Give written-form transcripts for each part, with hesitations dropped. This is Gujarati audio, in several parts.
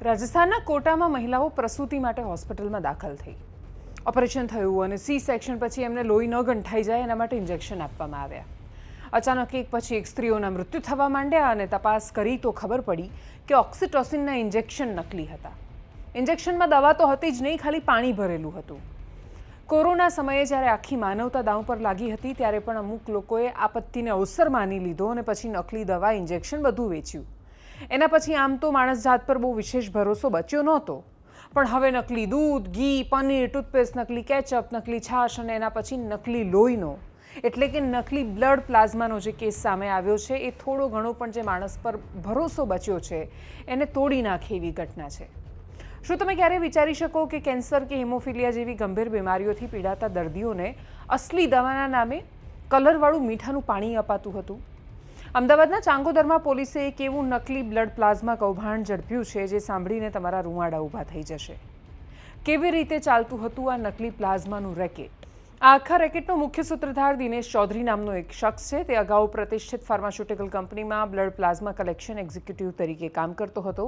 રાજસ્થાનના કોટામાં મહિલાઓ પ્રસૂતિ માટે હોસ્પિટલમાં દાખલ થઈ. ઓપરેશન થયું અને સી સેક્શન પછી એમને લોહી ન ગંઠાઈ જાય એના માટે ઇન્જેક્શન આપવામાં આવ્યા. અચાનક એક પછી એક સ્ત્રીઓના મૃત્યુ થવા માંડ્યા અને તપાસ કરી તો ખબર પડી કે ઓક્સિટોસિનના ઇન્જેક્શન નકલી હતા. ઇન્જેક્શનમાં દવા તો હતી જ નહીં, ખાલી પાણી ભરેલું હતું. કોરોના સમયે જ્યારે આખી માનવતા દાવ પર લાગી હતી ત્યારે પણ અમુક લોકોએ આપત્તિને અવસર માની લીધો અને પછી નકલી દવા, ઇન્જેક્શન બધું વેચ્યું. એના પછી આમ તો માણસ જાત પર બહુ વિશેષ ભરોસો બચ્યો નહોતો, પણ હવે નકલી દૂધ, ઘી, પનીર, ટૂથપેસ્ટ, નકલી કેચઅપ, નકલી છાશ અને એના પછી નકલી લોહીનો એટલે કે નકલી બ્લડ પ્લાઝમાનો જે કેસ સામે આવ્યો છે એ થોડો ઘણો પણ જે માણસ પર ભરોસો બચ્યો છે એને તોડી નાખે એવી ઘટના છે. શું તમે ક્યારે વિચારી શકો કે કેન્સર કે હિમોફિલિયા જેવી ગંભીર બીમારીઓથી પીડાતા દર્દીઓને અસલી દવાના નામે કલરવાળું મીઠાનું પાણી અપાતું હતું? અમદાવાદના ચાંગોદરમાં પોલીસે એક એવું નકલી બ્લડ પ્લાઝમા કૌભાંડ ઝડપ્યું છે જે સાંભળીને તમારા રૂંવાડા ઊભા થઈ જશે. કેવી રીતે ચાલતું હતું આ નકલી પ્લાઝમાનું રેકેટ? આ આખા રેકેટનો મુખ્ય સૂત્રધાર દિનેશ ચૌધરી નામનો એક શખ્સ છે. તે અગાઉ પ્રતિષ્ઠિત ફાર્માસ્યુટિકલ કંપનીમાં બ્લડ પ્લાઝમા કલેક્શન એક્ઝિક્યુટિવ તરીકે કામ કરતો હતો.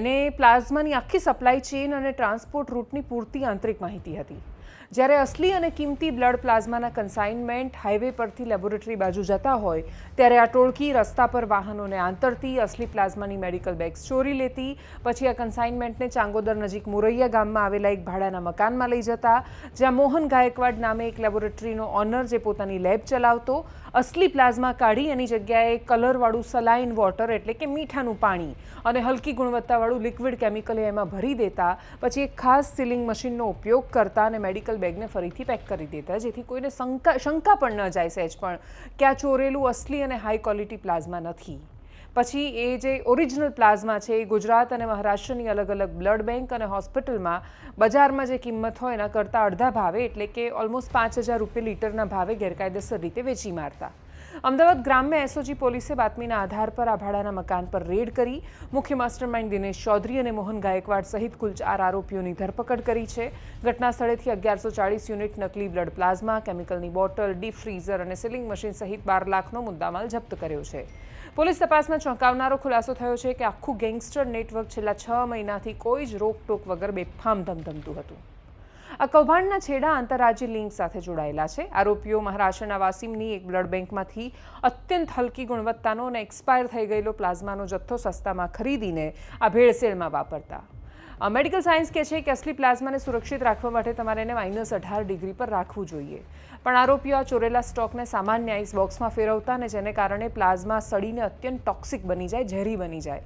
એને પ્લાઝમાની આખી સપ્લાય ચેઇન અને ટ્રાન્સપોર્ટ રૂટની પૂરતી આંતરિક માહિતી હતી. જ્યારે અસલી અને કિંમતી બ્લડ પ્લાઝમાના કન્સાઇનમેન્ટ હાઈવે પરથી લેબોરેટરી બાજુ જતા હોય ત્યારે આ ટોળકી રસ્તા પર વાહનોને આંતરતી, અસલી પ્લાઝમાની મેડિકલ બેગ્સ ચોરી લેતી, પછી આ કન્સાઇનમેન્ટને ચાંગોદર નજીક મુરૈયા ગામમાં આવેલા એક ભાડાના મકાનમાં લઈ જતા, જ્યાં મોહન ગાયકવાડ નામે એક લેબોરેટરીનો ઓનર જે પોતાની લેબ ચલાવતો અસલી પ્લાઝમા કાઢી એની જગ્યાએ કલરવાળું સલાઇન વોટર એટલે કે મીઠાનું પાણી અને હલકી ગુણવત્તાવાળું લિક્વિડ કેમિકલ એમાં ભરી દેતા, પછી એક ખાસ સીલિંગ મશીનનો ઉપયોગ કરતા અને મેડિકલ બેગને ફરીથી પેક કરી દેતા, જેથી કોઈને શંકા પણ ન જાય સહેજ પણ કે આ ચોરેલું અસલી અને હાઈ ક્વોલિટી પ્લાઝમા નથી. પછી એ જે ઓરિજિનલ પ્લાઝમા છે એ ગુજરાત અને મહારાષ્ટ્રની અલગ અલગ બ્લડ બેંક અને હોસ્પિટલમાં બજારમાં જે કિંમત હોય એના કરતાં અડધા ભાવે એટલે કે ઓલમોસ્ટ 5,000 રૂપિયા લીટરના ભાવે ગેરકાયદેસર રીતે વેચી મારતા. અમદાવાદ ગ્રામ્ય એસઓજી પોલીસે બાતમીના આધાર પર આ ભાડાના મકાન પર રેડ કરી મુખ્ય માસ્ટરમાઇન્ડ દિનેશ ચૌધરી અને મોહન ગાયકવાડ સહિત કુલ 4 આરોપીઓની ધરપકડ કરી છે. ઘટના સ્થળેથી 1140 યુનિટ નકલી બ્લડ પ્લાઝમા, કેમિકલની બોટલ, ડીપ ફ્રીઝર અને સીલિંગ મશીન સહિત 12 લાખનો મુદ્દામાલ જપ્ત કર્યો છે. પોલીસ તપાસમાં ચોંકાવનારો ખુલાસો થયો છે કે આખું ગેંગસ્ટર નેટવર્ક છેલ્લા 6 મહિનાથી કોઈ જ રોકટોક વગર બેફામ ધમધમતું હતું. આ કૌભાંડના છેડા આંતરરાજ્ય લિંક સાથે જોડાયેલા છે. આરોપીઓ મહારાષ્ટ્રના વાસીમની એક બ્લડ બેંકમાંથી અત્યંત હલકી ગુણવત્તાનો અને એક્સપાયર થઈ ગયેલો પ્લાઝમાનો જથ્થો સસ્તામાં ખરીદીને આ ભેળસેળમાં વાપરતા. મેડિકલ સાયન્સ કહે છે કે અસલી પ્લાઝમાને સુરક્ષિત રાખવા માટે તમારે એને -18 ડિગ્રી પર રાખવું જોઈએ, પણ આરોપીઓ આ ચોરેલા સ્ટોકને સામાન્ય આઈસ બોક્સમાં ફેરવતા અને જેને કારણે પ્લાઝમા સડીને અત્યંત ટોક્સિક બની જાય, ઝેરી બની જાય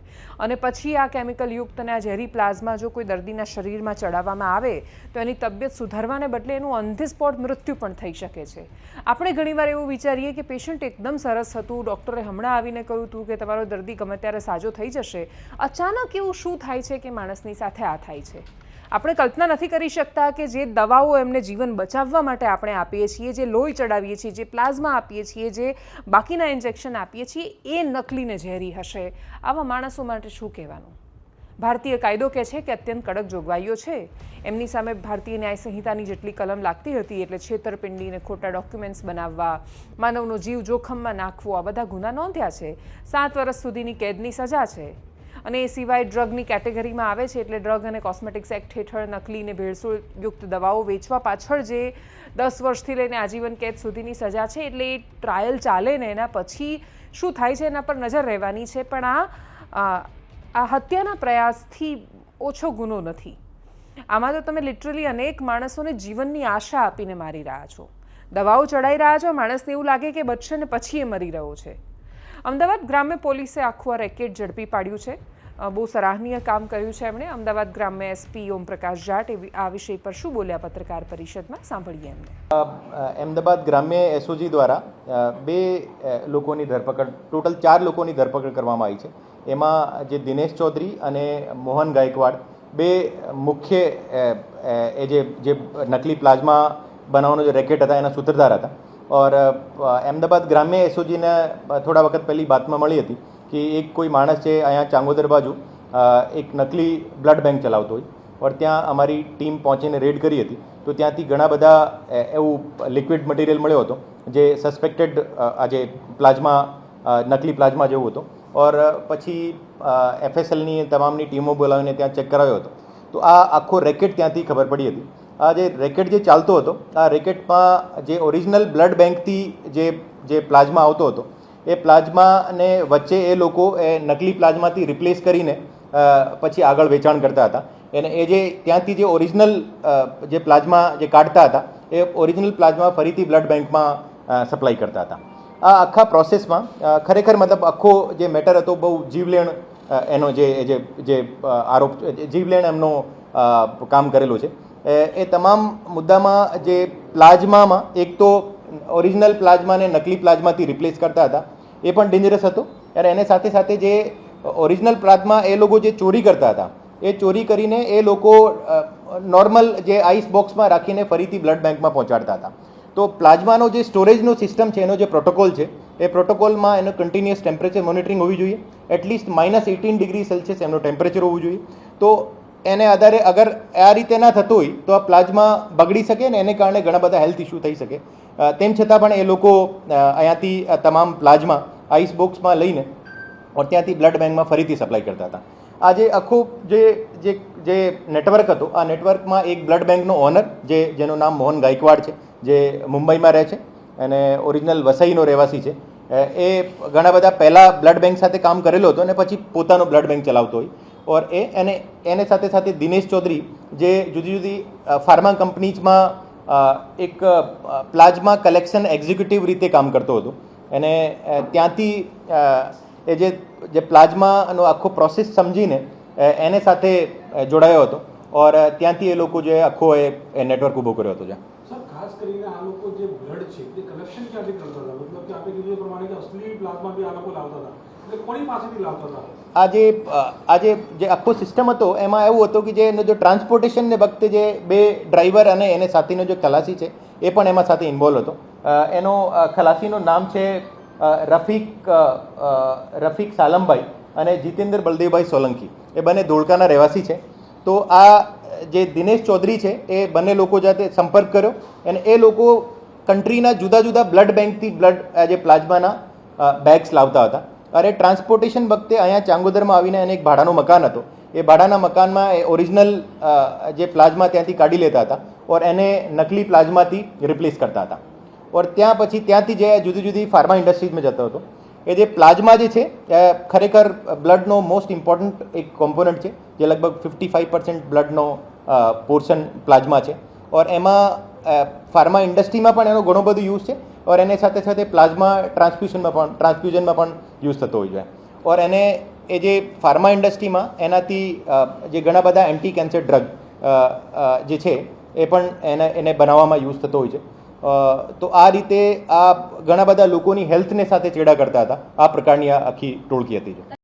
અને પછી આ કેમિકલયુક્ત અને આ ઝેરી પ્લાઝમા જો કોઈ દર્દીના શરીરમાં ચડાવવામાં આવે તો એની તબિયત સુધારવાને બદલે એનું ઓન ધી સ્પોટ મૃત્યુ પણ થઈ શકે છે. આપણે ઘણીવાર એવું વિચારીએ કે પેશન્ટ એકદમ સરસ હતું, ડૉક્ટરે હમણાં આવીને કહ્યું હતું કે તમારો દર્દી ગમે ત્યારે સાજો થઈ જશે. અચાનક એવું શું થાય છે કે માણસની સાથે આ થાય છે? આપણે કલ્પના નથી કરી શકતા કે જે દવાઓ એમને જીવન બચાવવા માટે આપણે આપીએ છીએ, જે લોહી ચડાવીએ છીએ, જે પ્લાઝમા આપીએ છીએ, જે બાકીના ઇન્જેક્શન આપીએ છીએ એ નકલીને ઝેરી હશે. આવા માણસો માટે શું કહેવાનું? ભારતીય કાયદો કહે છે કે અત્યંત કડક જોગવાઈઓ છે. એમની સામે ભારતીય ન્યાય સંહિતાની જેટલી કલમ લાગતી હતી એટલે છેતરપિંડીને ખોટા ડોક્યુમેન્ટ્સ બનાવવા, માનવનો જીવ જોખમમાં નાખવો, આ બધા ગુના નોંધ્યા છે. 7 વર્ષ સુધીની કેદની સજા છે અને એ સિવાય ડ્રગની કેટેગરીમાં આવે છે એટલે ડ્રગ અને કોસ્મેટિક્સ એક્ટ હેઠળ નકલી અને ભેળસેળયુક્ત દવાઓ વેચવા પાછળ જે 10 વર્ષથી લઈને આજીવન કેદ સુધીની સજા છે. એટલે એ ટ્રાયલ ચાલે ને એના પછી શું થાય છે એના પર નજર રહેવાની છે. પણ આ હત્યાના પ્રયાસથી ઓછો ગુનો નથી. આમાં તો તમે લિટરલી અનેક માણસોને જીવનની આશા આપીને મારી રહ્યા છો. દવાઓ ચડાવી રહ્યા છો, માણસને એવું લાગે કે બચશે ને પછી એ મરી રહ્યો છે. અમદાવાદ ગ્રામ્ય પોલીસે આખું આ રેકેટ ઝડપી પાડ્યું છે. બહુ સરાહનીય કામ કર્યું છે એમણે. અમદાવાદ ગ્રામ્ય એસપી ઓમપ્રકાશ જાટ આ વિષય પર શું બોલ્યા પત્રકાર પરિષદમાં, સાંભળીએ એમને. અમદાવાદ ગ્રામ્ય એસઓજી દ્વારા 2 લોકોની ધરપકડ, ટોટલ 4 લોકોની ધરપકડ કરવામાં આવી છે. એમાં જે દિનેશ ચૌધરી અને મોહન ગાયકવાડ 2 મુખ્ય જે નકલી પ્લાઝમા બનાવવાનો જે રેકેટ હતા એના સૂત્રધાર હતા. और अहमदाबाद ग्राम्य एसओजीને થોડા વખત પહેલી બાતમાં મળી હતી કે એક કોઈ માણસ છે અહીંયા ચાંગોદર બાજુ એક નકલી બ્લડ બેંક ચલાવતો હોય और ત્યાં અમારી ટીમ પહોંચીને રેડ કરી હતી. તો ત્યાંથી ઘણા બધા એવું લિક્વિડ મટીરિયલ મળ્યો હતો જે સસ્પેક્ટેડ આ જે પ્લાઝમા નકલી પ્લાઝમા જેવું હતો. ઓર પછી FSLની તમામની ટીમો બોલાવીને ત્યાં ચેક કરાવ્યો હતો. તો આ આખો રેકેટ ત્યાંથી ખબર પડી હતી. આ જે રેકેટ જે ચાલતો હતો, આ રેકેટમાં જે ઓરિજિનલ બ્લડ બેંકથી જે પ્લાઝમા આવતો હતો, એ પ્લાઝમાને વચ્ચે એ લોકો એ નકલી પ્લાઝમાથી રિપ્લેસ કરીને પછી આગળ વેચાણ કરતા હતા. અને એ જે ત્યાંથી જે ઓરિજિનલ જે પ્લાઝમા જે કાઢતા હતા, એ ઓરિજિનલ પ્લાઝમા ફરીથી બ્લડ બેંકમાં સપ્લાય કરતા હતા. આ આખા પ્રોસેસમાં ખરેખર મતલબ આખો જે મેટર હતો બહુ જીવલેણ એનો જે આરોપ જીવલેણ એમનો કામ કરેલું છે. એ તમામ મુદ્દામાં જે પ્લાઝમામાં એક તો ઓરિજિનલ પ્લાઝમાને નકલી પ્લાઝમાથી રિપ્લેસ કરતા હતા, એ પણ ડેન્જરસ હતો. અને એને સાથે સાથે જે ઓરિજિનલ પ્લાઝમા એ લોકો જે ચોરી કરતા હતા, એ ચોરી કરીને એ લોકો નોર્મલ જે આઈસ બોક્સમાં રાખીને ફરીથી બ્લડ બેંકમાં પહોંચાડતા હતા. તો પ્લાઝમાનો જે સ્ટોરેજનો સિસ્ટમ છે, એનો જે પ્રોટોકોલ છે, એ પ્રોટોકોલમાં એનો કન્ટિન્યુઅસ ટેમ્પરેચર મોનિટરિંગ હોવી જોઈએ. એટલીસ્ટ -18 ડિગ્રી સેલ્સિયસ એમનું ટેમ્પરેચર હોવું જોઈએ. તો એને આધારે અગર આ રીતે ના થતું હોય તો આ પ્લાઝમા બગડી શકે ને એને કારણે ઘણા બધા હેલ્થ ઇસ્યુ થઈ શકે. તેમ છતાં પણ એ લોકો અહીંયાથી તમામ પ્લાઝમા આઈસ બોક્સમાં લઈને ઓર ત્યાંથી બ્લડ બેંકમાં ફરીથી સપ્લાય કરતા હતા. આ જે આખું જે નેટવર્ક હતું, આ નેટવર્કમાં એક બ્લડ બેંકનો ઓનર જેનું નામ મોહન ગાયકવાડ છે, જે મુંબઈમાં રહે છે અને ઓરિજિનલ વસઈનો રહેવાસી છે. એ ઘણા બધા પહેલાં બ્લડ બેંક સાથે કામ કરેલો હતો અને પછી પોતાનો બ્લડ બેંક ચલાવતો હોય. ઓર એને સાથે સાથે દિનેશ ચૌધરી, જે જુદી જુદી ફાર્મા કંપનીઝમાં એક પ્લાઝમા કલેક્શન એક્ઝિક્યુટિવ રીતે કામ કરતો હતો. અને ત્યાંથી એ જે પ્લાઝમાનો આખો પ્રોસેસ સમજીને એને સાથે જોડાયો હતો. ઓર ત્યાંથી એ લોકો જે આખો એ નેટવર્ક ઊભો કર્યો હતો. સર, ખાસ કરીને આ લોકો જે બ્લડ છે તે કલેક્શન ક્યાંથી કરતા હતા? મતલબ કે આપણે કીધું એ પ્રમાણે કે અસલી પ્લાઝમા બી આ લોકો લાવતા હતા, એટલે કોની પાસેથી લાવતા હતા? જે આખો સિસ્ટમ હતો એમાં એવું હતું કે જે ટ્રાન્સપોર્ટેશનને વખતે જે બે ડ્રાઈવર અને એને સાથેનો જે ખલાસી છે એ પણ એમાં સાથે ઇન્વોલ્વ હતો. એનો ખલાસીનું નામ છે રફીક સાલમભાઈ અને જીતેન્દ્ર બલદેવભાઈ સોલંકી. એ બંને ધોળકાના રહેવાસી છે. તો આ જે દિનેશ ચૌધરી છે એ બંને લોકો જાતે સંપર્ક કર્યો અને એ લોકો કન્ટ્રીના જુદા જુદા બ્લડ બેંકથી જે પ્લાઝમાના બેગ્સ લાવતા હતા. અરે ટ્રાન્સપોર્ટેશન વખતે અહીંયા ચાંગોદરમાં આવીને એને એક ભાડાનું મકાન હતો. એ ભાડાના મકાનમાં એ ઓરિજિનલ જે પ્લાઝમા ત્યાંથી કાઢી લેતા હતા ઓર એને નકલી પ્લાઝમાથી રિપ્લેસ કરતા હતા. ઓર ત્યાંથી જે જુદી જુદી ફાર્મા ઇન્ડસ્ટ્રીઝમાં જતો હતો. એ જે પ્લાઝમા જે છે ખરેખર બ્લડનો મોસ્ટ ઇમ્પોર્ટન્ટ એક કોમ્પોનન્ટ છે, જે લગભગ 55% બ્લડનો પોર્શન પ્લાઝમા છે. ઓર એમાં ફાર્મા ઇન્ડસ્ટ્રીમાં પણ એનો ઘણો બધો યુઝ છે. ઓર એને સાથે સાથે પ્લાઝમા ટ્રાન્સફ્યુઝનમાં પણ યુઝ થતો હોય છે. ઓર એને એ જે ફાર્મા ઇન્ડસ્ટ્રીમાં એનાથી જે ઘણા બધા એન્ટી કેન્સર ડ્રગ જે છે એ પણ એને બનાવવામાં યુઝ થતો હોય છે. તો આ રીતે આ ઘણા બધા લોકોની હેલ્થને સાથે ચેડા કરતા હતા. આ પ્રકારની આ આખી ટોળકી હતી.